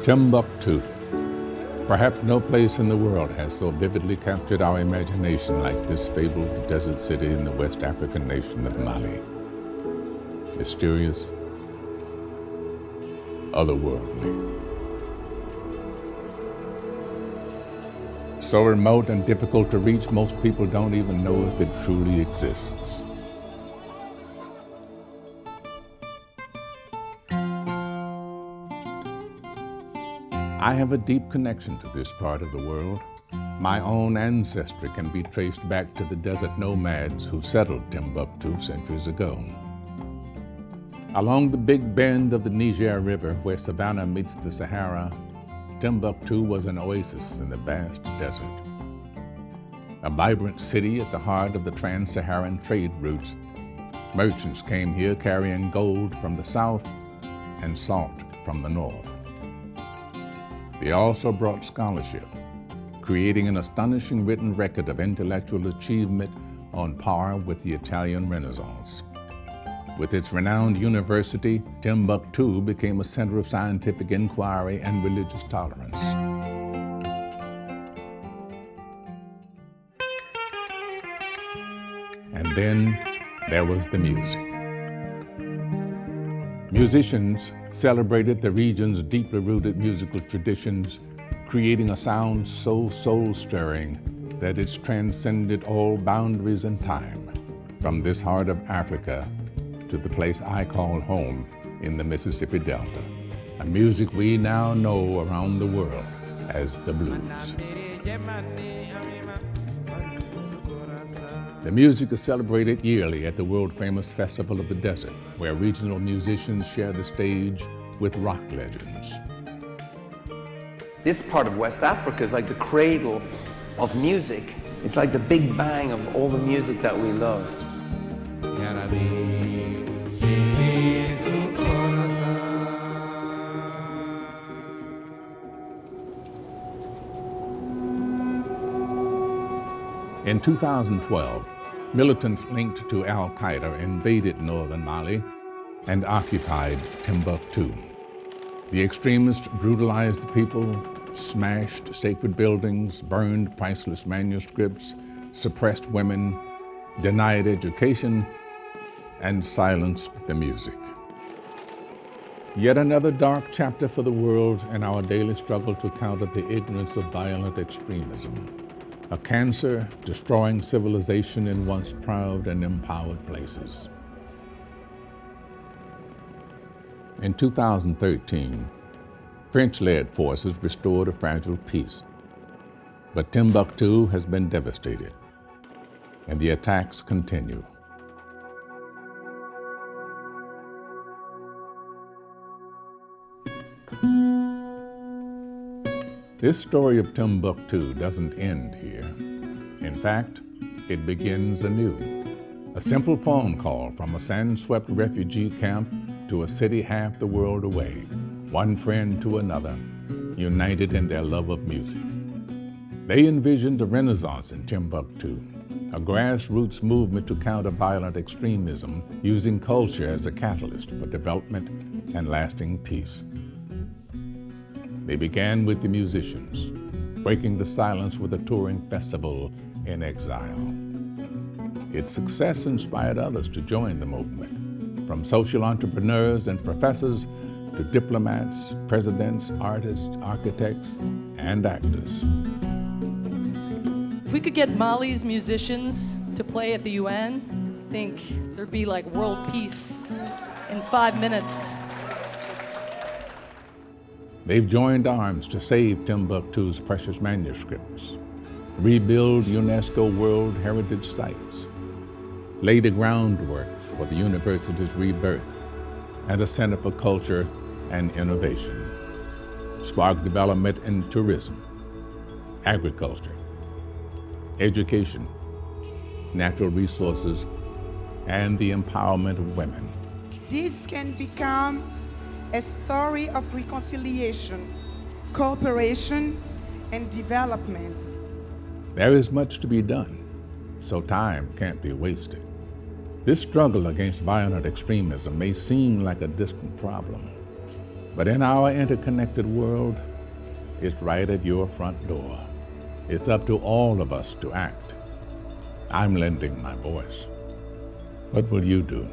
Timbuktu. Perhaps no place in the world has so vividly captured our imagination like this fabled desert city in the West African nation of Mali. Mysterious, otherworldly. So remote and difficult to reach, most people don't even know if it truly exists. I have a deep connection to this part of the world. My own ancestry can be traced back to the desert nomads who settled Timbuktu centuries ago. Along the big bend of the Niger River, where Savannah meets the Sahara, Timbuktu was an oasis in the vast desert. A vibrant city at the heart of the trans-Saharan trade routes. Merchants came here carrying gold from the south and salt from the north. They also brought scholarship, creating an astonishing written record of intellectual achievement on par with the Italian Renaissance. With its renowned university, Timbuktu became a center of scientific inquiry and religious tolerance. And then there was the music. Musicians celebrated the region's deeply rooted musical traditions, creating a sound so soul-stirring that it's transcended all boundaries and time, from this heart of Africa to the place I call home in the Mississippi Delta, a music we now know around the world as the blues. The music is celebrated yearly at the world-famous Festival of the Desert, where regional musicians share the stage with rock legends. This part of West Africa is like the cradle of music. It's like the big bang of all the music that we love. In 2012, militants linked to Al-Qaeda invaded northern Mali and occupied Timbuktu. The extremists brutalized the people, smashed sacred buildings, burned priceless manuscripts, suppressed women, denied education, and silenced the music. Yet another dark chapter for the world in our daily struggle to counter the ignorance of violent extremism. A cancer destroying civilization in once proud and empowered places. In 2013, French-led forces restored a fragile peace. But Timbuktu has been devastated, and the attacks continue. This story of Timbuktu doesn't end here. In fact, it begins anew. A simple phone call from a sand-swept refugee camp to a city half the world away, one friend to another, united in their love of music. They envisioned a renaissance in Timbuktu, a grassroots movement to counter violent extremism, using culture as a catalyst for development and lasting peace. They began with the musicians, breaking the silence with a touring festival in exile. Its success inspired others to join the movement, from social entrepreneurs and professors to diplomats, presidents, artists, architects, and actors. If we could get Mali's musicians to play at the UN, I think there'd be like world peace in 5 minutes. They've joined arms to save Timbuktu's precious manuscripts, rebuild UNESCO World Heritage Sites, lay the groundwork for the university's rebirth and a center for culture and innovation, spark development in tourism, agriculture, education, natural resources, and the empowerment of women. This can become a story of reconciliation, cooperation, and development. There is much to be done, so time can't be wasted. This struggle against violent extremism may seem like a distant problem, But in our interconnected world, it's right at your front door. It's up to all of us to act. I'm lending my voice. What will you do?